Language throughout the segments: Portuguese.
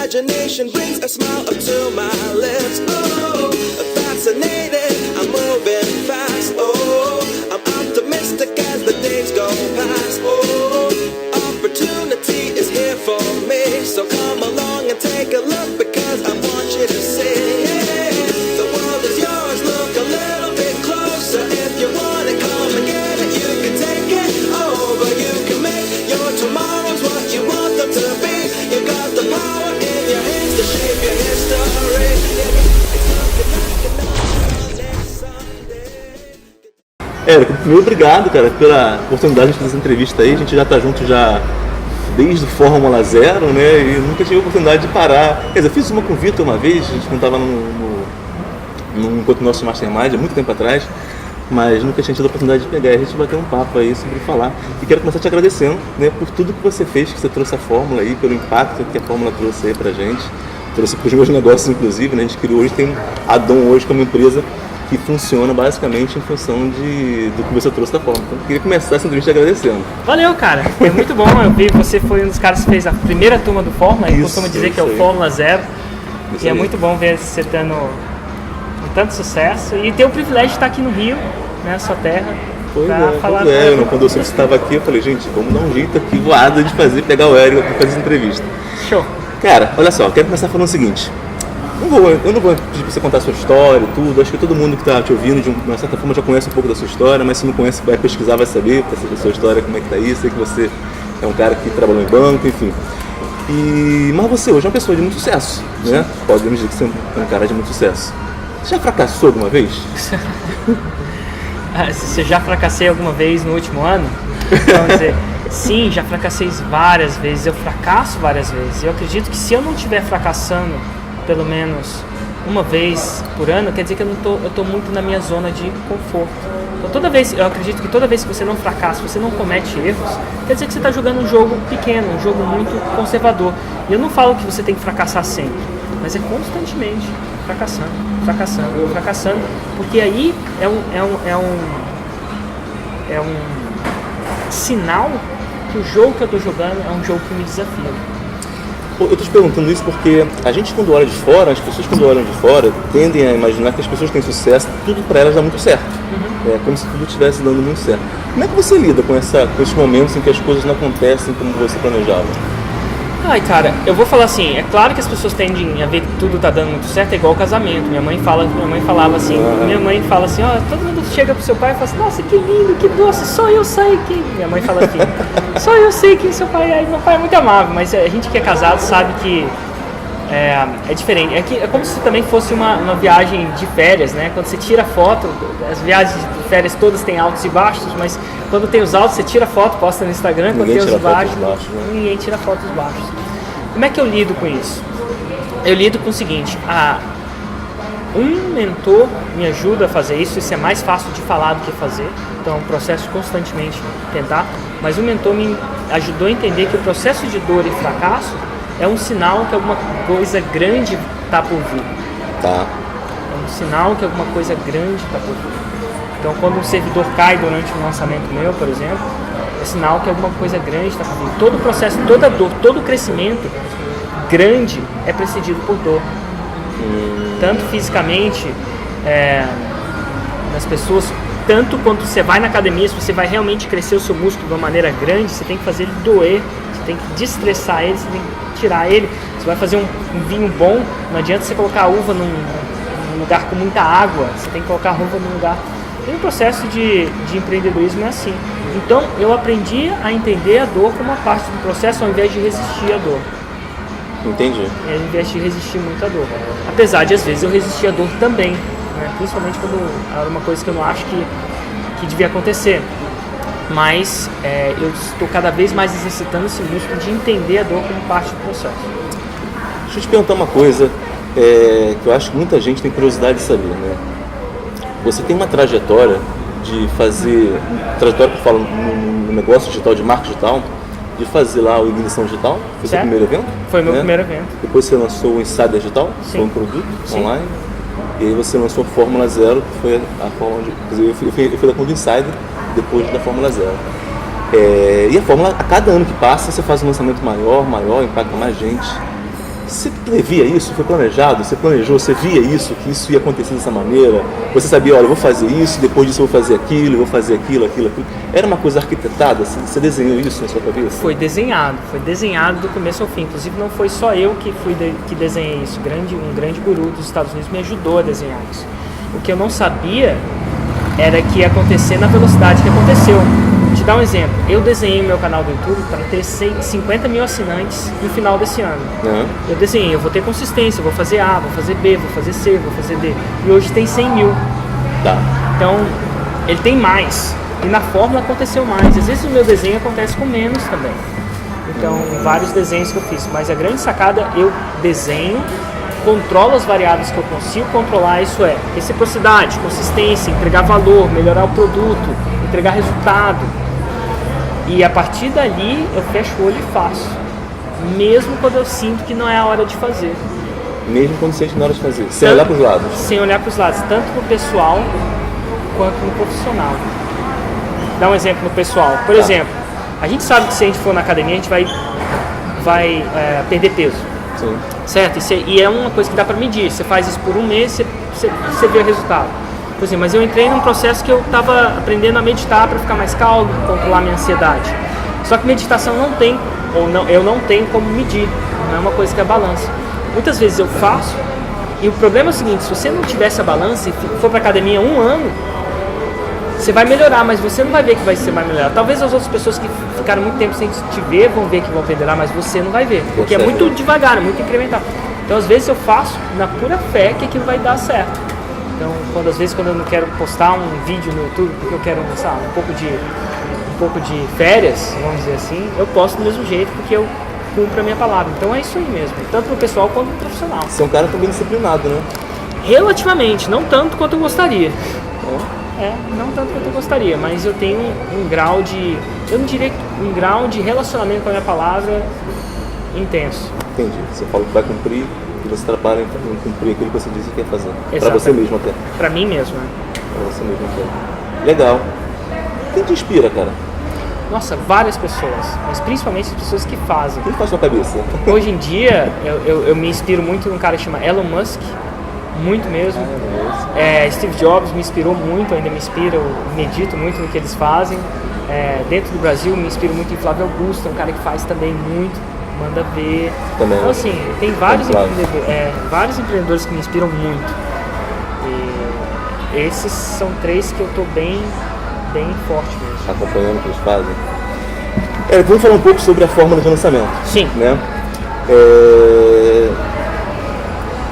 imagination brings a smile up to my lips. Oh, fascinated, I'm moving fast. Oh, I'm optimistic as the days go past. Oh, opportunity is here for me, so come along and take a look because I want you to see. The world is yours, look a little bit closer. If you want it, come and get it. You can take it over, you can make your tomorrows what you want them to be. You got the power in your hands to shape your history. Érico, meu obrigado, cara, pela oportunidade de fazer essa entrevista aí. A gente já tá junto já desde o Fórmula 0, né? E nunca tive a oportunidade de parar. Quer dizer, eu fiz uma com o Vitor uma vez, a gente não tava num encontro nosso Mastermind, há muito tempo atrás, mas nunca tinha tido a oportunidade de pegar e a gente bater um papo aí sobre falar. E quero começar te agradecendo, né, por tudo que você fez, que você trouxe a Fórmula aí, pelo impacto que a Fórmula trouxe aí pra gente, trouxe pros meus negócios, inclusive, né? A gente criou hoje, tem a Dom hoje como empresa que funciona basicamente em função do que você trouxe da Fórmula. Então, eu queria começar essa entrevista agradecendo. Valeu, cara. Foi muito bom. Eu vi que você foi um dos caras que fez a primeira turma do Fórmula. Eu costumo dizer que é o Fórmula 0. E é muito bom ver você tendo tanto sucesso. E ter o privilégio de estar aqui no Rio, né, sua terra. Quando eu soube que você estava aqui, eu falei, gente, vamos dar um jeito aqui voado de pegar o Érico para fazer essa entrevista. Show. Cara, olha só, eu quero começar falando o seguinte. Eu não vou pedir pra você contar a sua história e tudo. Acho que todo mundo que tá te ouvindo, de uma certa forma, já conhece um pouco da sua história, mas se não conhece, vai pesquisar, vai saber a sua história, como é que tá aí. Sei que você é um cara que trabalhou em banco, enfim. Mas você hoje é uma pessoa de muito sucesso, né? Podemos dizer que você é um cara de muito sucesso. Você já fracassou alguma vez? Você já fracassei alguma vez no último ano? Vamos dizer, sim, já fracassei várias vezes. Eu fracasso várias vezes. Eu acredito que se eu não estiver fracassando pelo menos uma vez por ano, quer dizer que eu tô muito na minha zona de conforto. Então eu acredito que toda vez que você não fracassa, você não comete erros, quer dizer que você está jogando um jogo pequeno, um jogo muito conservador. E eu não falo que você tem que fracassar sempre, mas é constantemente fracassando, porque aí é um sinal que o jogo que eu estou jogando é um jogo que me desafia. Eu estou te perguntando isso porque a gente, quando olha de fora, as pessoas quando olham de fora tendem a imaginar que as pessoas têm sucesso, tudo para elas dá muito certo. É como se tudo estivesse dando muito certo. Como é que você lida com esses momentos em que as coisas não acontecem como você planejava? Ai, cara, eu vou falar assim, é claro que as pessoas tendem a ver que tudo tá dando muito certo, é igual o casamento. Minha mãe fala assim, ó, todo mundo chega pro seu pai e fala assim, nossa, que lindo, que doce, só eu sei quem... Minha mãe fala assim, só eu sei quem seu pai é. Meu pai é muito amável, mas a gente que é casado sabe que é diferente. É como se também fosse uma viagem de férias, né? Quando você tira foto, as viagens de férias todas têm altos e baixos, mas quando tem os altos, você tira foto, posta no Instagram, quando tem os baixos, ninguém tira fotos baixos. Como é que eu lido com isso? Eu lido com o seguinte, um mentor me ajuda a fazer isso é mais fácil de falar do que fazer, então é um processo constantemente tentar, mas o mentor me ajudou a entender que o processo de dor e fracasso é um sinal que alguma coisa grande está por vir. Tá. É um sinal que alguma coisa grande está por vir. Então, quando um servidor cai durante um lançamento meu, por exemplo, é sinal que alguma coisa grande está por vir. Todo o processo, toda dor, todo o crescimento grande é precedido por dor. Tanto fisicamente, nas pessoas, tanto quanto você vai na academia, se você vai realmente crescer o seu músculo de uma maneira grande, você tem que fazer ele doer, você tem que destressar ele, você tem que tirar ele. Você vai fazer um vinho bom, não adianta você colocar a uva num lugar com muita água, você tem que colocar a uva num lugar... E o processo de empreendedorismo é assim. Então, eu aprendi a entender a dor como uma parte do processo, ao invés de resistir à dor. Entendi. Ao invés de resistir muito à dor. Apesar de, às vezes, eu resistir à dor também, né? Principalmente quando era uma coisa que eu não acho que devia acontecer. Mas eu estou cada vez mais exercitando esse músculo de entender a dor como parte do processo. Deixa eu te perguntar uma coisa que eu acho que muita gente tem curiosidade de saber, né? Você tem uma trajetória de fazer, trajetória que eu falo no negócio digital, de marketing digital, de fazer lá o Ignição Digital, foi seu primeiro evento? Foi meu primeiro evento. Depois você lançou o Insider Digital, que foi um produto online, e aí você lançou a Fórmula 0, que foi a forma de... Eu fui da conta do Insider, depois da Fórmula 0. E a Fórmula, a cada ano que passa, você faz um lançamento maior, impacta mais gente. Você previa isso? Foi planejado? Você planejou? Você via isso? Que isso ia acontecer dessa maneira? Você sabia, olha, eu vou fazer isso, depois disso eu vou fazer aquilo, eu vou fazer aquilo. Era uma coisa arquitetada? Você desenhou isso na sua cabeça? Foi desenhado do começo ao fim. Inclusive não foi só eu que desenhei isso. Um grande guru dos Estados Unidos me ajudou a desenhar isso. O que eu não sabia era que ia acontecer na velocidade que aconteceu. Vou te dar um exemplo. Eu desenhei o meu canal do YouTube para ter 50 mil assinantes no final desse ano. Eu desenhei, eu vou ter consistência, eu vou fazer A, vou fazer B, vou fazer C, vou fazer D. E hoje tem 100 mil. Tá. Então, ele tem mais. E na fórmula aconteceu mais. Às vezes o meu desenho acontece com menos também. Então, vários desenhos que eu fiz. Mas a grande sacada, eu desenho, controlo as variáveis que eu consigo controlar, isso é reciprocidade, consistência, entregar valor, melhorar o produto, entregar resultado. E a partir dali eu fecho o olho e faço. Mesmo quando eu sinto que não é a hora de fazer. Mesmo quando você sente na hora de fazer, sem olhar para os lados. Sem olhar para os lados, tanto no pessoal quanto no profissional. Dá um exemplo no pessoal. Por exemplo, a gente sabe que se a gente for na academia a gente vai perder peso. Sim. Certo? E é uma coisa que dá para medir. Você faz isso por um mês, você vê o resultado. Por exemplo, mas eu entrei num processo que eu estava aprendendo a meditar para ficar mais calmo, controlar minha ansiedade. Só que meditação eu não tenho como medir. Não é uma coisa que é balança. Muitas vezes eu faço e o problema é o seguinte: se você não tiver essa balança e for para academia 1 ano, você vai melhorar, mas você não vai ver que vai melhorar. Talvez as outras pessoas que ficaram muito tempo sem te ver vão ver que vão melhorar, mas você não vai ver, porque é muito devagar, é muito incremental. Então, às vezes eu faço na pura fé que aquilo vai dar certo. Então, às vezes quando eu não quero postar um vídeo no YouTube, porque eu quero, sabe, um pouco de férias, vamos dizer assim, eu posto do mesmo jeito, porque eu cumpro a minha palavra. Então é isso aí mesmo, tanto pro pessoal quanto pro profissional. Você é um cara também disciplinado, né? Relativamente, não tanto quanto eu gostaria. Não tanto quanto eu gostaria, mas eu tenho um grau de, eu não diria um grau de relacionamento com a minha palavra intenso. Entendi. Você fala que vai cumprir e você trabalha em cumprir aquilo que você disse que quer fazer. Para você mesmo até. Para mim mesmo, né? Para você mesmo até. Legal. Quem te inspira, cara? Nossa, várias pessoas, mas principalmente as pessoas que fazem. Quem faz sua cabeça? Hoje em dia, eu me inspiro muito num cara que chama Elon Musk. Muito mesmo. Steve Jobs me inspirou muito, ainda me inspira, eu medito muito no que eles fazem. Dentro do Brasil, me inspiro muito em Flávio Augusto, um cara que faz também muito, manda ver. Também. Então, assim, tem vários empreendedores que me inspiram muito. E esses são 3 que eu tô bem forte mesmo. Acompanhando o que eles fazem. Vamos falar um pouco sobre a fórmula de lançamento. Sim. Né?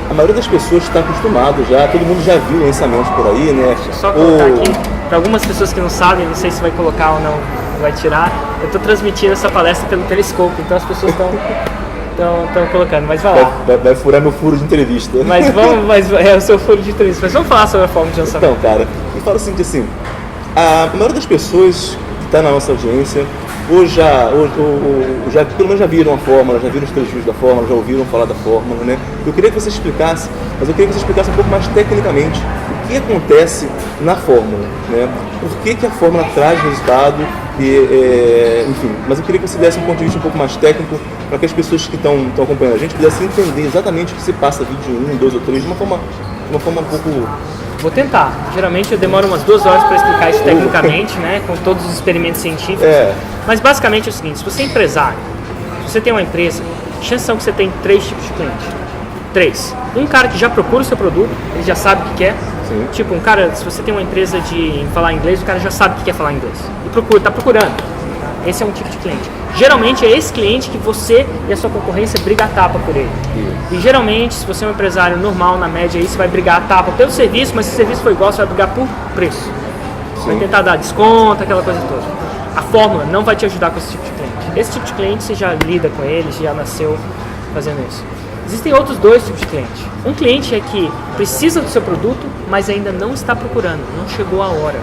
A maioria das pessoas está acostumado já, todo mundo já viu lançamentos por aí, né? Deixa eu só colocar aqui, para algumas pessoas que não sabem, não sei se vai colocar ou não, vai tirar, eu estou transmitindo essa palestra pelo Periscope, então as pessoas estão colocando, mas vai lá. Vai furar meu furo de entrevista. É o seu furo de entrevista, mas vamos falar sobre a forma de lançamento. Então, cara, me fala o seguinte, assim, a maioria das pessoas que está na nossa audiência, ou já pelo menos já viram a fórmula, já viram os trechos da fórmula, já ouviram falar da fórmula, né? Eu queria que você explicasse, mas eu queria que você explicasse um pouco mais tecnicamente o que acontece na fórmula, né? Por que a fórmula traz resultado, enfim. Mas eu queria que você desse um ponto de vista um pouco mais técnico para que as pessoas que estão acompanhando a gente pudessem entender exatamente o que se passa vídeo 1, 2 ou 3 de uma forma um pouco... Vou tentar. Geralmente eu demoro umas 2 horas para explicar isso tecnicamente, né? Com todos os experimentos científicos. Mas basicamente é o seguinte: se você é empresário, se você tem uma empresa, chances são que você tem 3 tipos de cliente. 3. Um cara que já procura o seu produto, ele já sabe o que quer. Sim. Tipo, um cara, se você tem uma empresa de falar inglês, o cara já sabe o que quer falar inglês. E está procurando. Esse é um tipo de cliente. Geralmente é esse cliente que você e a sua concorrência brigam a tapa por ele. E geralmente, se você é um empresário normal, na média, aí você vai brigar a tapa pelo serviço, mas se o serviço for igual, você vai brigar por preço. Sim. Vai tentar dar desconto, aquela coisa toda. A fórmula não vai te ajudar com esse tipo de cliente. Esse tipo de cliente você já lida com ele, já nasceu fazendo isso. Existem outros 2 tipos de cliente. Um cliente é que precisa do seu produto, mas ainda não está procurando, não chegou a hora.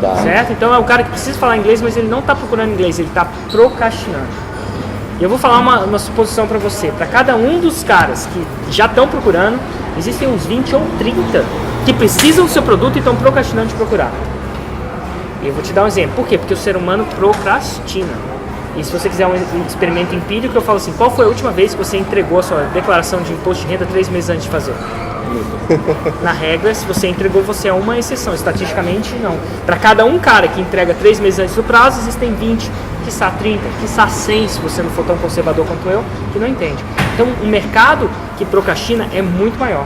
Tá. Certo? Então é o cara que precisa falar inglês, mas ele não está procurando inglês, ele está procrastinando. E eu vou falar uma suposição para você. Para cada um dos caras que já estão procurando, existem uns 20 ou 30 que precisam do seu produto e estão procrastinando de procurar. E eu vou te dar um exemplo. Por quê? Porque o ser humano procrastina. E se você quiser um experimento empírico, eu falo assim, qual foi a última vez que você entregou a sua declaração de imposto de renda 3 meses antes de fazer? Na regra, se você entregou, você é uma exceção. Estatisticamente, não. Para cada um cara que entrega 3 meses antes do prazo, existem 20, quiçá 30, quiçá 100, se você não for tão conservador quanto eu, que não entende. Então, o mercado que procrastina é muito maior.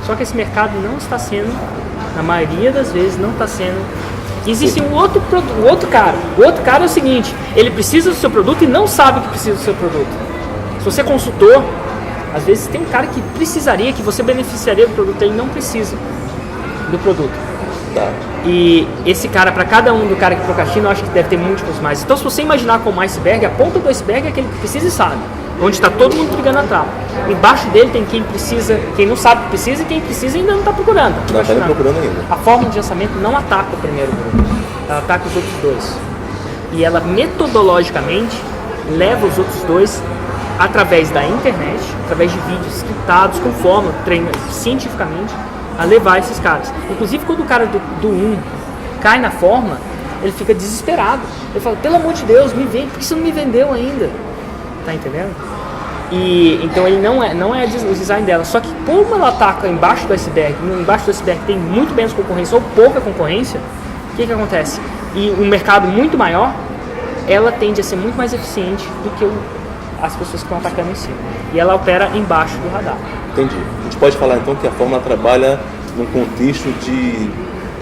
Só que esse mercado não está sendo, na maioria das vezes, não está sendo. Existe um outro cara. O outro cara é o seguinte, ele precisa do seu produto e não sabe que precisa do seu produto. Se você é consultor, às vezes tem um cara que precisaria, que você beneficiaria do produto, ele não precisa do produto. Tá. E esse cara, para cada um do cara que procrastina, eu acho que deve ter múltiplos mais. Então, se você imaginar como iceberg, a ponta do iceberg é aquele que precisa e sabe. Onde está todo mundo brigando atrás. Embaixo dele tem quem precisa, quem não sabe que precisa e quem precisa ainda não está procurando. Não está procurando ainda. A fórmula de lançamento não ataca o primeiro grupo, ela ataca os outros dois. E ela metodologicamente leva os outros dois através da internet, através de vídeos scriptados, com fórmula, treina cientificamente, a levar esses caras. Inclusive quando o cara do 1 cai na fórmula, ele fica desesperado. Ele fala, pelo amor de Deus, me vende, por que você não me vendeu ainda? Tá entendendo? E então ele não é o design dela. Só que como ela ataca embaixo do iceberg tem muito menos concorrência ou pouca concorrência, o que acontece? E um mercado muito maior, ela tende a ser muito mais eficiente do que as pessoas que estão atacando em cima. E ela opera embaixo do radar. Entendi. A gente pode falar então que a fórmula trabalha num contexto de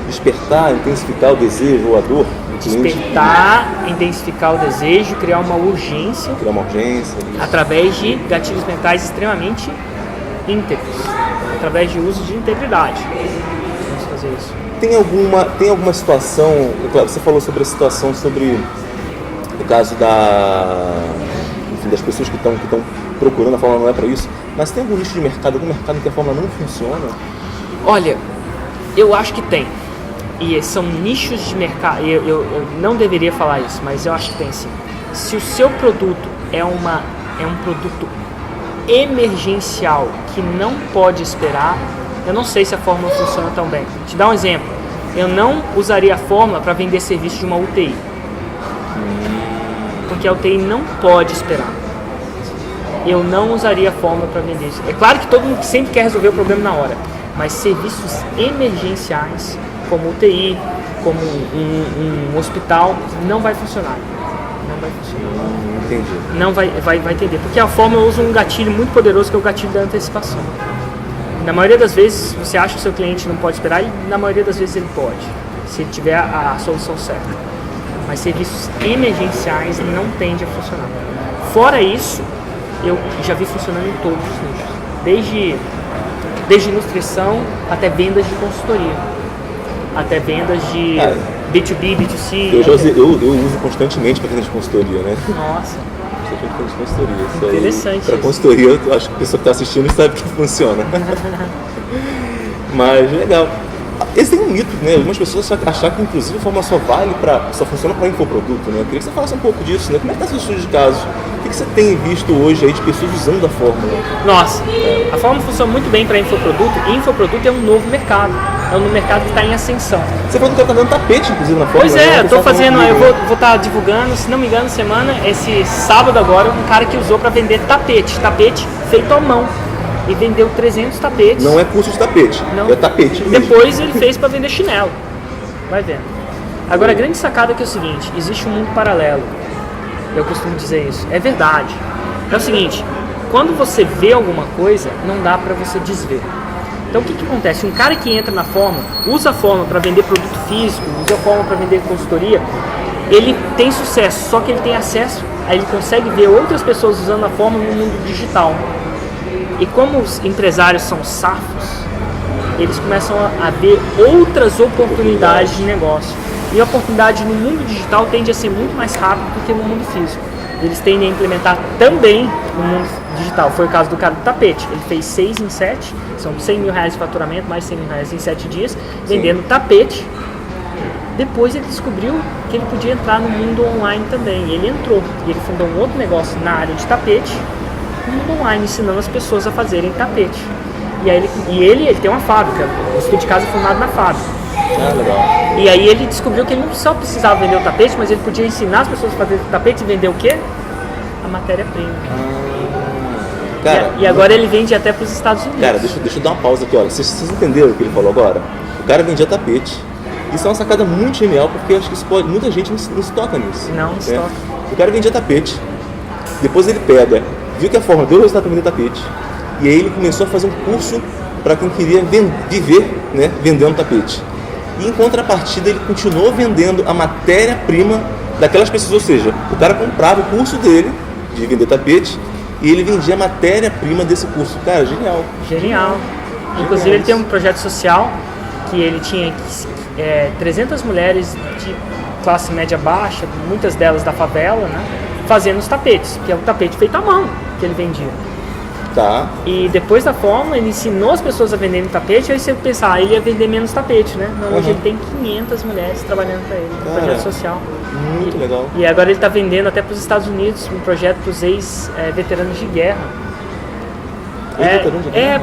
despertar, intensificar o desejo ou a dor do cliente. Despertar, intensificar o desejo, criar uma urgência. Isso. Através de gatilhos mentais extremamente íntegros. Através de uso de integridade. Vamos fazer isso. Tem alguma situação, claro, você falou sobre a situação, sobre o caso das pessoas que estão procurando, a fórmula não é para isso, mas tem algum nicho de mercado, algum mercado em que a fórmula não funciona? Olha, eu acho que tem. E são nichos de mercado, eu não deveria falar isso, mas eu acho que tem sim. Se o seu produto é um produto emergencial que não pode esperar, eu não sei se a fórmula funciona tão bem. Te dar um exemplo, eu não usaria a fórmula para vender serviço de uma UTI. Porque a UTI não pode esperar. Eu não usaria a fórmula para vender isso. É claro que todo mundo sempre quer resolver o problema na hora, mas serviços emergenciais, como UTI, como um hospital, não vai funcionar. Entendi. Não vai entender. Porque a fórmula usa um gatilho muito poderoso, que é o gatilho da antecipação. Na maioria das vezes, você acha que o seu cliente não pode esperar, e na maioria das vezes ele pode, se ele tiver a solução certa. Mas serviços emergenciais não tendem a funcionar. Fora isso, eu já vi funcionando em todos os nichos. Desde nutrição até vendas de consultoria. Até vendas de B2B, B2C. Eu uso constantemente para vendas de consultoria, né? Nossa. De consultoria. Interessante. Para consultoria, eu acho que a pessoa que está assistindo sabe que funciona. Mas legal. Esse tem um mito, né? Algumas pessoas acham que inclusive a fórmula só funciona para infoproduto, né? Eu queria que você falasse um pouco disso, né? Como é que está seu estudo de casos? O que você tem visto hoje aí de pessoas usando a fórmula? Nossa, a fórmula funciona muito bem para infoproduto, e infoproduto é um novo mercado. É um mercado que está em ascensão. Você falou que está dando tapete, inclusive, na fórmula. Pois é, eu tô fazendo, eu vou estar divulgando, se não me engano, esse sábado agora, um cara que usou para vender tapete feito à mão. E vendeu 300 tapetes. Não é curso de tapete, não. É tapete mesmo. Depois ele fez para vender chinelo. Vai vendo. Agora a grande sacada é que é o seguinte, existe um mundo paralelo. Eu costumo dizer isso. É verdade. É o seguinte, quando você vê alguma coisa, não dá para você desver. Então o que acontece? Um cara que entra na fórmula, usa a fórmula para vender produto físico, usa a fórmula para vender consultoria, ele tem sucesso, só que ele tem acesso, aí ele consegue ver outras pessoas usando a fórmula no mundo digital. E como os empresários são safos, eles começam a ver outras oportunidades de negócio. E a oportunidade no mundo digital tende a ser muito mais rápido do que no mundo físico. Eles tendem a implementar também no mundo digital. Foi o caso do cara do tapete. Ele fez 6 em 7, são R$100 mil de faturamento, mais R$100 mil em 7 dias, vendendo tapete. Depois ele descobriu que ele podia entrar no mundo online também. E ele entrou. E ele fundou um outro negócio na área de tapete, no mundo online, ensinando as pessoas a fazerem tapete. E aí ele tem uma fábrica. O estudo de casa é formado na fábrica. Ah, legal. E aí ele descobriu que ele não só precisava vender o tapete, mas ele podia ensinar as pessoas a fazer o tapete e vender o quê? A matéria-prima. Cara, E agora ele vende até para os Estados Unidos. Cara, deixa eu dar uma pausa aqui, olha. Vocês entenderam o que ele falou agora? O cara vendia tapete. Isso é uma sacada muito genial, porque eu acho que muita gente não se toca nisso. Não se toca. O cara vendia tapete. Depois ele pega, viu que a forma deu resultado para vender tapete. E aí ele começou a fazer um curso para quem queria viver, né, vendendo tapete. E em contrapartida ele continuou vendendo a matéria-prima daquelas pessoas, ou seja, o cara comprava o curso dele de vender tapete e ele vendia a matéria-prima desse curso. Cara, genial. Genial. Inclusive ele tem um projeto social que ele tinha 300 mulheres de classe média baixa, muitas delas da favela, né, fazendo os tapetes, que é o tapete feito à mão que ele vendia. Tá. E depois da fórmula, ele ensinou as pessoas a venderem tapete, aí você pensar, ele ia vender menos tapete, né? Não, hoje ele tem 500 mulheres trabalhando para ele, um projeto social. Muito legal. E agora ele está vendendo até para os Estados Unidos, um projeto para os ex-veteranos de guerra.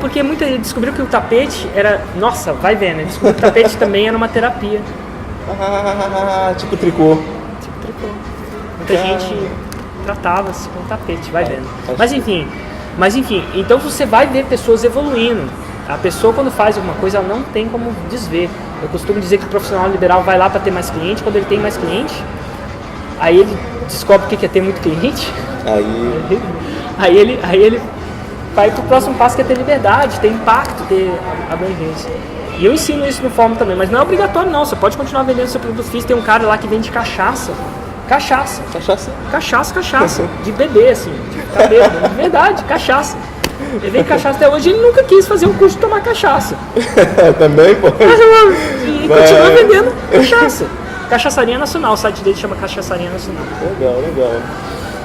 Porque ele descobriu que o tapete era... Nossa, vai vendo, ele descobriu que o tapete também era uma terapia. Tipo tricô. Tipo tricô. Muita gente tratava-se com tapete, vai vendo. Mas enfim, então você vai ver pessoas evoluindo. A pessoa quando faz alguma coisa, ela não tem como desver. Eu costumo dizer que o profissional liberal vai lá para ter mais cliente. Quando ele tem mais cliente, aí ele descobre o que é ter muito cliente. Aí ele vai pro próximo passo, que é ter liberdade, ter impacto, ter abrangência. E eu ensino isso no fórum também, mas não é obrigatório não. Você pode continuar vendendo seu produto físico. Tem um cara lá que vende cachaça. Cachaça. De bebê, assim, de ficar bêbado. Verdade, cachaça. Ele vende cachaça até hoje, ele nunca quis fazer um curso de tomar cachaça. Também, pô. E continua vendendo cachaça. Cachaçaria Nacional, o site dele chama Cachaçaria Nacional. Legal.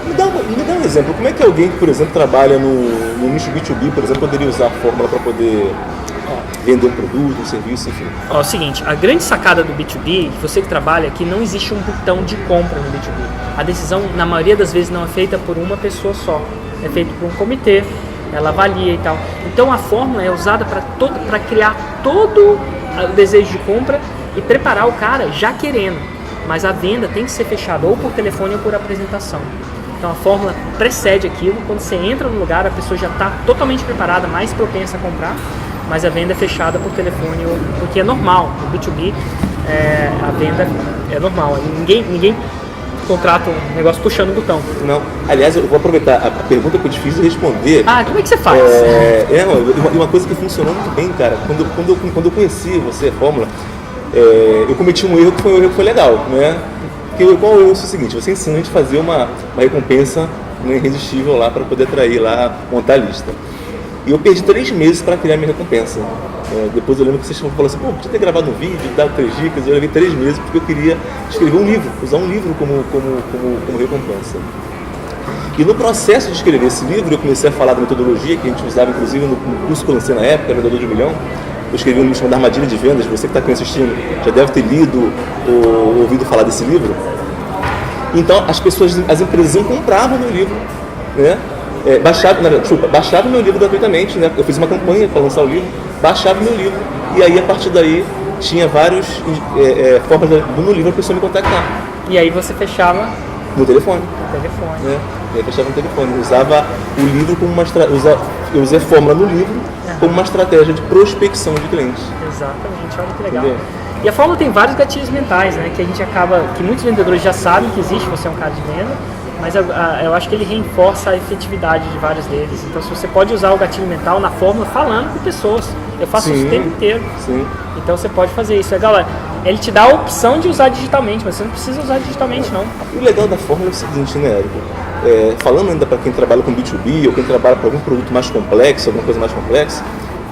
Me dá um exemplo, como é que alguém que, por exemplo, trabalha no nicho B2B, por exemplo, poderia usar a fórmula para poder vender um produto, um serviço, enfim? É o seguinte, a grande sacada do B2B, você que trabalha, é que não existe um botão de compra no B2B. A decisão, na maioria das vezes, não é feita por uma pessoa só. É feita por um comitê, ela avalia e tal. Então a fórmula é usada para criar todo o desejo de compra e preparar o cara já querendo. Mas a venda tem que ser fechada ou por telefone ou por apresentação. Então a fórmula precede aquilo. Quando você entra no lugar, a pessoa já está totalmente preparada, mais propensa a comprar. Mas a venda é fechada por telefone, porque é normal. No B2B, a venda é normal. Ninguém contrata um negócio puxando o botão. Não. Aliás, eu vou aproveitar a pergunta que eu te fiz e responder. Como é que você faz? Uma coisa que funcionou muito bem, cara. Quando eu conheci você, a fórmula, eu cometi um erro que foi legal, né? Qual é o seguinte, você ensina a gente a fazer uma recompensa irresistível lá para poder atrair lá, montar a lista. E eu perdi 3 meses para criar minha recompensa. Depois eu lembro que vocês falaram assim, podia ter gravado um vídeo, dado 3 dicas, eu levei 3 meses porque eu queria escrever um livro, usar um livro como recompensa. E no processo de escrever esse livro, eu comecei a falar da metodologia que a gente usava, inclusive, no curso que eu lancei na época, Vendedor de 1 Milhão. Eu escrevi um livro chamado Armadilha de Vendas, você que está aqui assistindo já deve ter lido ou ouvido falar desse livro. Então, as empresas compravam meu livro, né? Baixava meu livro gratuitamente, né? Eu fiz uma campanha para lançar o livro, baixava meu livro, e aí, a partir daí, tinha várias formas do meu livro a pessoa me contactar. E aí você fechava? No telefone. Né? E aí fechava no telefone. Eu usava o livro como eu usei a fórmula no livro como uma estratégia de prospecção de clientes. Exatamente, olha que legal. Entendeu? E a fórmula tem vários gatilhos mentais, né? Que muitos vendedores já sabem que existe, você é um cara de venda, mas eu acho que ele reforça a efetividade de vários deles. Então, se você pode usar o gatilho mental na fórmula falando com pessoas, eu faço isso o tempo inteiro. Sim. Então, você pode fazer isso. Galera, ele te dá a opção de usar digitalmente, mas você não precisa usar digitalmente, não. O legal da fórmula é o seguinte, né, Érico? Falando ainda para quem trabalha com B2B ou quem trabalha com algum produto mais complexo, alguma coisa mais complexa,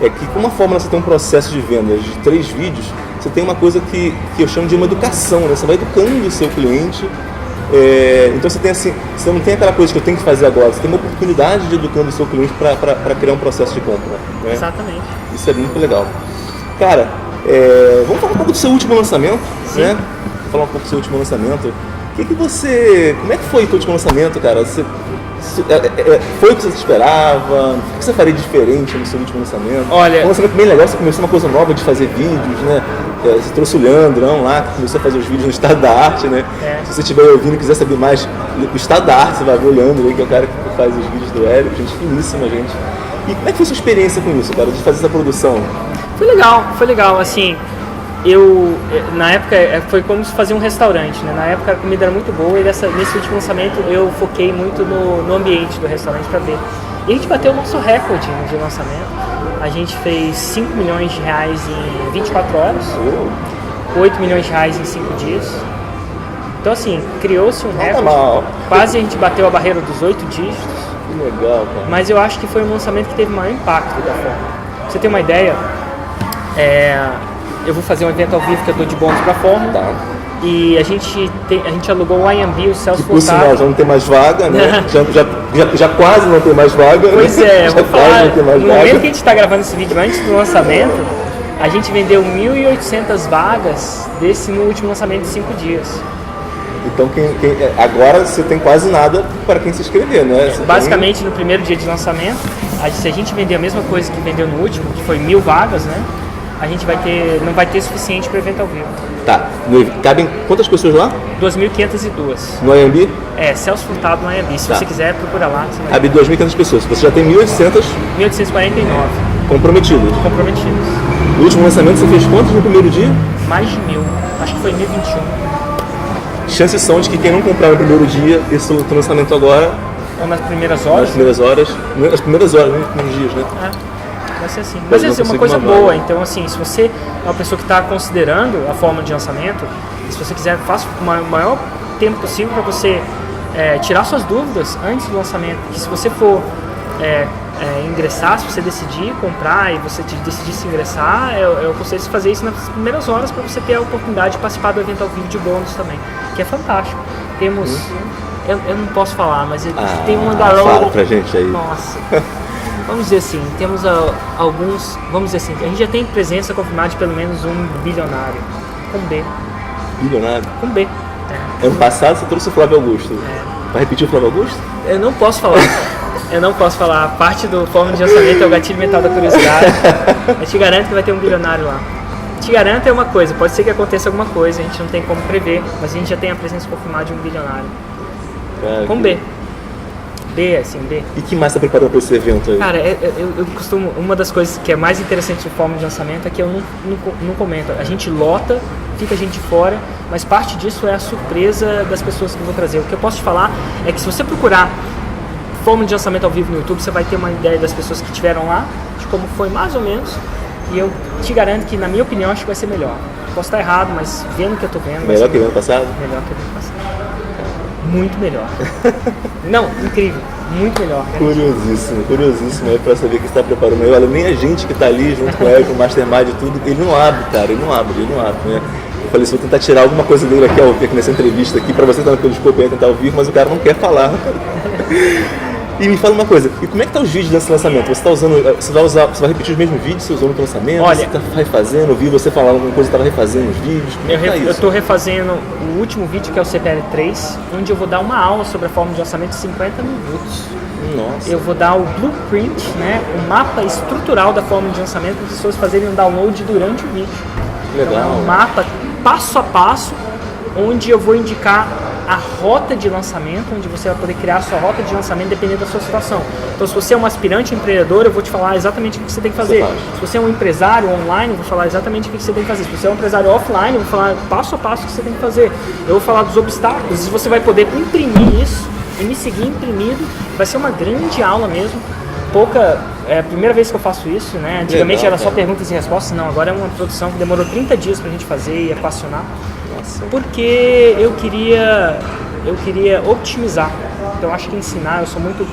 é que com uma fórmula você tem um processo de vendas de 3 vídeos, você tem uma coisa que eu chamo de uma educação, né? Você vai educando o seu cliente. Então você tem assim, você não tem aquela coisa que eu tenho que fazer agora, você tem uma oportunidade de educando o seu cliente para criar um processo de compra, né? Exatamente. Isso é muito legal. Cara, vamos falar um pouco do seu último lançamento, né? Vamos falar um pouco do seu último lançamento. Como é que foi o seu último lançamento, cara? Foi o que você esperava? O que você faria diferente no seu último lançamento? Olha, um lançamento bem legal, você começou uma coisa nova de fazer vídeos, né? Você trouxe o Leandrão lá, que começou a fazer os vídeos no Estado da Arte, né? Se você estiver ouvindo e quiser saber mais do Estado da Arte, você vai ver o Leandro aí, que é o cara que faz os vídeos do Hélio, gente finíssima, gente. E como é que foi a sua experiência com isso, cara, de fazer essa produção? Foi legal, assim, na época, foi como se fazer um restaurante, né? Na época a comida era muito boa e nesse último lançamento eu foquei muito no ambiente do restaurante para ver. E a gente bateu o nosso recorde de lançamento. A gente fez 5 milhões de reais em 24 horas, 8 milhões de reais em 5 dias. Então assim, criou-se um recorde, quase a gente bateu a barreira dos 8 dígitos. Que legal, cara. Mas eu acho que foi um lançamento que teve maior impacto da forma. Pra você ter uma ideia, eu vou fazer um evento ao vivo que eu dou de bônus pra Fórmula. Tá. E a gente alugou o IMB, o Celso Por sinal, Furtado. já não tem mais vaga, né? já quase não tem mais vaga. Pois né? é, Já vou quase falar, não tem mais no vaga. momento que a gente está gravando esse vídeo antes do lançamento, a gente vendeu 1.800 vagas no último lançamento de 5 dias. Então agora você tem quase nada para quem se inscrever, né? Você Basicamente, no primeiro dia de lançamento, se a gente vender a mesma coisa que vendeu no último, que foi 1.000 vagas, né? A gente não vai ter suficiente para o evento ao vivo. Tá. Cabem quantas pessoas lá? 2.502. No IMB? Celso Furtado no IMB. Se Tá. você quiser, procura lá. Cabe 2.500 pessoas. Você já tem 1.800 1.849 comprometidas. comprometidos. No último lançamento você fez quantos no primeiro dia? Mais de 1.000. Acho que foi 1.021. Chances são de que quem não comprar no primeiro dia, esse outro lançamento agora, Ou nas primeiras nas horas. primeiras horas, nos primeiros dias, né? Vai ser assim. Mas Mas não é uma consigo coisa uma vaga. boa. Então, assim, se você é uma pessoa que está considerando a forma de lançamento, se você quiser, faça o maior tempo possível para você tirar suas dúvidas antes do lançamento. Que se você for ingressar, se você decidir comprar e você decidir se ingressar, eu aconselho você fazer isso nas primeiras horas para você ter a oportunidade de participar do evento ao vivo de bônus também, que é fantástico. Temos... Eu não posso falar, mas tem uma galera... Fala pra gente aí. Nossa... Vamos dizer assim, temos alguns... Vamos dizer assim, a gente já tem presença confirmada de pelo menos um bilionário. Com B. Bilionário. Com B. Ano passado você trouxe o Flávio Augusto. Vai repetir o Flávio Augusto? Eu não posso falar. Eu não posso falar. A parte do fórum de lançamento é o gatilho mental da curiosidade. Eu te garanto que vai ter um bilionário lá. Te garanto é uma coisa, pode ser que aconteça alguma coisa, a gente não tem como prever, mas a gente já tem a presença confirmada de um bilionário. Cara, Com B. B, assim, B. E que mais você preparou para esse evento aí? Cara, eu costumo... Uma das coisas que é mais interessante do fórum de lançamento é que eu não comento. A gente lota, fica a gente fora, mas parte disso é a surpresa das pessoas que eu vou trazer. O que eu posso te falar é que se você procurar fórum de lançamento ao vivo no YouTube, você vai ter uma ideia das pessoas que estiveram lá, de como foi mais ou menos, e eu te garanto que, na minha opinião, acho que vai ser melhor. Posso estar errado, mas vendo o que eu tô vendo... Melhor que o ano passado? Melhor que o ano passado. Muito melhor. Não, incrível. Muito melhor. Curiosíssimo aí pra saber que você está preparando. Olha, nem a gente que tá ali junto com ele, com o Mastermind e tudo, ele não abre, cara, ele não abre, né? Eu falei, se vou tentar tirar alguma coisa dele aqui nessa entrevista aqui, pra você estar no desculpa, eu ia tentar ouvir, mas o cara não quer falar. E me fala uma coisa, e como é que tá os vídeos desse lançamento? Você vai repetir os mesmos vídeos que você usou no lançamento? Olha, você tá refazendo? Eu vi você falar alguma coisa, estava refazendo os vídeos? Como é que tá isso? Eu estou refazendo o último vídeo, que é o CPL 3, onde eu vou dar uma aula sobre a forma de lançamento de 50 minutos. Nossa. Eu vou dar o blueprint, né, o mapa estrutural da forma de lançamento para as pessoas fazerem um download durante o vídeo. Legal. Então, é um mapa passo a passo, onde eu vou indicar a rota de lançamento, onde você vai poder criar a sua rota de lançamento dependendo da sua situação. Então, se você é um aspirante empreendedor, eu vou te falar exatamente o que você tem que fazer. Se você é um empresário online, eu vou falar exatamente o que você tem que fazer. Se você é um empresário offline, eu vou falar passo a passo o que você tem que fazer. Eu vou falar dos obstáculos, e você vai poder imprimir isso e me seguir imprimido. Vai ser uma grande aula mesmo. É a primeira vez que eu faço isso, né? Antigamente Legal, era só perguntas e respostas, não, agora é uma produção que demorou 30 dias pra gente fazer e equacionar. Nossa. Porque eu queria otimizar. Então acho que ensinar, eu sou muito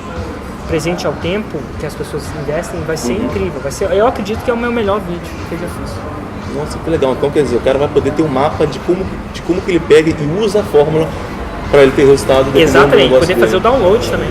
presente ao tempo que as pessoas investem, vai ser incrível. Eu acredito que é o meu melhor vídeo que eu já fiz. Nossa, que legal. Então quer dizer, o cara vai poder ter um mapa de como que ele pega e usa a fórmula para ele ter resultado. Exatamente, poder fazer o download também.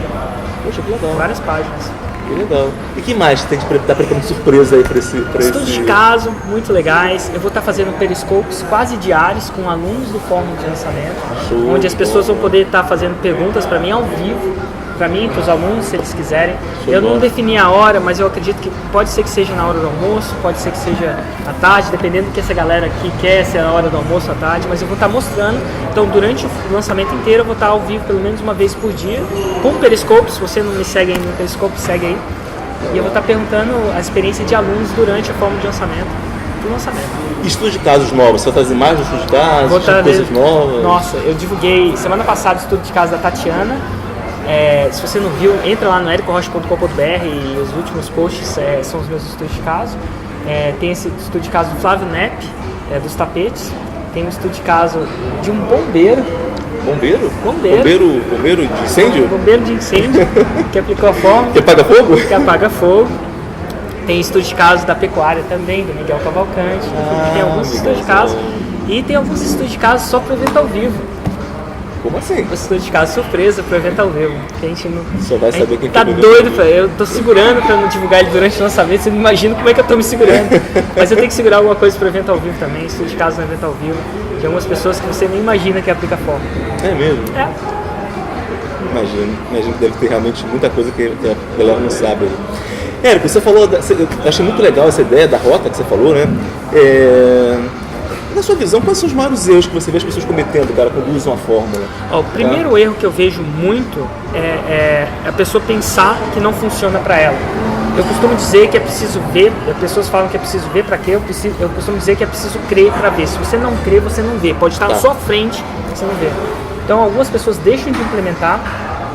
Poxa, que legal. Várias páginas. Que legal. E que mais tem que tá preparando surpresa aí para esse... Estudos de caso, muito legais. Eu vou estar fazendo periscopes quase diários com alunos do fórum de lançamento, Show, onde as pessoas vão poder estar fazendo perguntas para mim ao vivo. para mim, para os alunos, se eles quiserem. Eu não defini a hora, mas eu acredito que pode ser que seja na hora do almoço, pode ser que seja à tarde, dependendo do que essa galera aqui quer, se é na hora do almoço à tarde, mas eu vou estar mostrando. Então, durante o lançamento inteiro, eu vou estar ao vivo pelo menos uma vez por dia, com o Periscope. Se você não me segue ainda no Periscope, segue aí. E eu vou estar perguntando a experiência de alunos durante a forma de lançamento. Estudo de casos novos, você vai trazer mais estudo de casos, coisas novas? Nossa, eu divulguei semana passada o estudo de casos da Tatiana. Se você não viu, entra lá no ericorocha.com.br e os últimos posts são os meus estudos de caso. Tem esse estudo de caso do Flávio Nepp, dos tapetes. Tem um estudo de caso de um bombeiro. Bombeiro? Bombeiro de incêndio? Bombeiro de incêndio, que aplicou a forma. Que apaga fogo? Que apaga fogo. Tem estudo de casos da pecuária também, do Miguel Cavalcante. Tem alguns estudos de casos. E tem alguns estudos de casos só para evento ao vivo. Como assim? O estudo de caso surpresa para evento ao vivo. Que a gente não. Só vai saber quem tá doido, eu tô segurando para não divulgar ele durante o lançamento. Você não imagina como é que eu tô me segurando. Mas eu tenho que segurar alguma coisa para evento ao vivo também. Estudo de casos no evento ao vivo. De algumas pessoas que você nem imagina que aplica a forma. É mesmo? É. Imagino que deve ter realmente muita coisa que a galera não sabe. Érico, você falou, eu achei muito legal essa ideia da rota que você falou, né? Na sua visão, quais são os maiores erros que você vê as pessoas cometendo, cara, quando usam a fórmula? O primeiro erro que eu vejo muito é a pessoa pensar que não funciona para ela. Eu costumo dizer que é preciso ver, as pessoas falam que é preciso ver para quê? Eu costumo dizer que é preciso crer para ver. Se você não crê, você não vê. Pode estar na sua frente, você não vê. Então, algumas pessoas deixam de implementar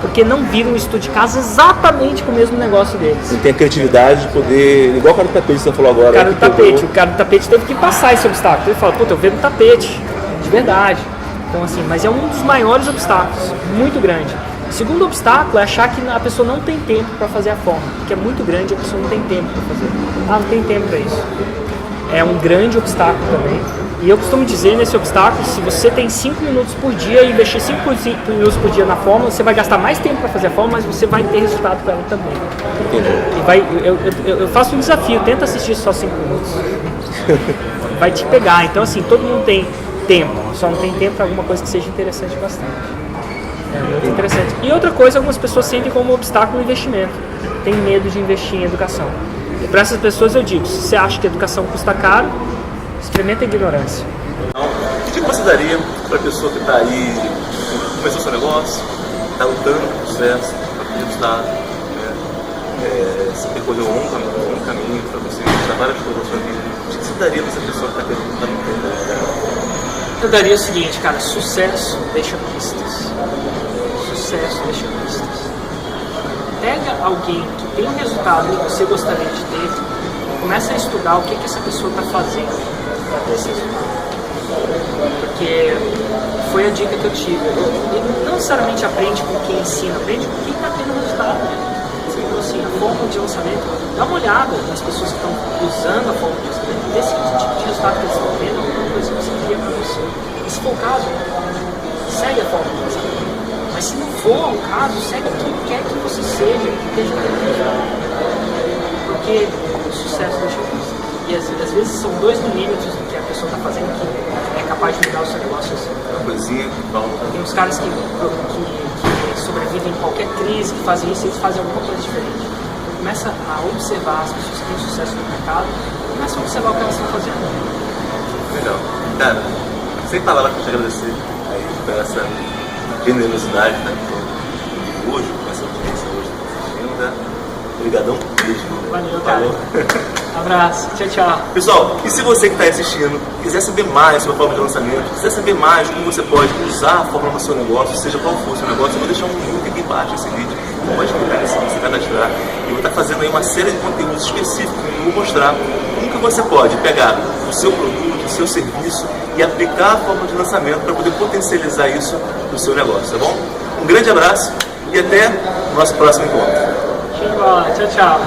porque não viram um estudo de caso exatamente com o mesmo negócio deles. Não tem a criatividade de poder, igual o cara do tapete que você falou agora. O cara do tapete teve que passar esse obstáculo. Ele fala, puta, eu vejo no tapete, de verdade. Então assim, mas é um dos maiores obstáculos, muito grande. O segundo obstáculo é achar que a pessoa não tem tempo para fazer a forma, porque é muito grande e a pessoa não tem tempo para fazer. Não tem tempo para isso. É um grande obstáculo também. E eu costumo dizer nesse obstáculo, se você tem 5 minutos por dia e investir 5 minutos por dia na forma, você vai gastar mais tempo para fazer a forma, mas você vai ter resultado para ela também. E eu faço um desafio, tenta assistir só 5 minutos. Vai te pegar. Então assim, todo mundo tem tempo, só não tem tempo para alguma coisa que seja interessante bastante. É muito interessante. E outra coisa, algumas pessoas sentem como um obstáculo o investimento. Tem medo de investir em educação. E para essas pessoas eu digo, se você acha que a educação custa caro, experimenta a ignorância. Que dica você daria para a pessoa que está aí, começou seu negócio, está lutando por sucesso, está tendo resultado, você percorreu um caminho para você mostrar várias coisas na sua vida. O que você daria para essa pessoa que está lutando? Eu daria o seguinte, cara, sucesso deixa pistas. Sucesso deixa pistas. Pega alguém que tem um resultado que você gostaria de ter, começa a estudar o que essa pessoa está fazendo para ter esse resultado. Porque foi a dica que eu tive. E não necessariamente aprende com quem ensina, aprende com quem está tendo resultado. Então, assim, a forma de lançamento, dá uma olhada nas pessoas que estão usando a forma de lançamento, vê se esse tipo de resultado que eles estão tendo é alguma coisa que você queria para você. E se for o caso, segue a forma de lançamento. Mas se não for o caso, segue quem quer que você seja, que esteja tendo resultado. Porque o sucesso deixa vista. E às vezes são 2 milímetros do que a pessoa está fazendo que é capaz de mudar o seu negócio. Uma coisinha que falta. Tem uns caras que sobrevivem em qualquer crise, que fazem isso, eles fazem alguma coisa diferente. Então, começa a observar as pessoas que têm sucesso no mercado, começa a observar o que elas estão fazendo. Legal. Cara, sem palavras para te agradecer aí por essa generosidade, né? Hoje, com essa audiência hoje, tá? Obrigadão mesmo. Valeu, cara. Abraço, tchau, tchau. Pessoal, e se você que está assistindo quiser saber mais sobre a forma de lançamento, quiser saber mais como você pode usar a fórmula no seu negócio, seja qual for o seu negócio, eu vou deixar um link aqui embaixo desse vídeo. Você pode clicar nesse link, se cadastrar. E eu vou estar fazendo aí uma série de conteúdos específicos que eu vou mostrar como que você pode pegar o seu produto, o seu serviço e aplicar a fórmula de lançamento para poder potencializar isso no seu negócio, tá bom? Um grande abraço e até o nosso próximo encontro. Tchau, tchau.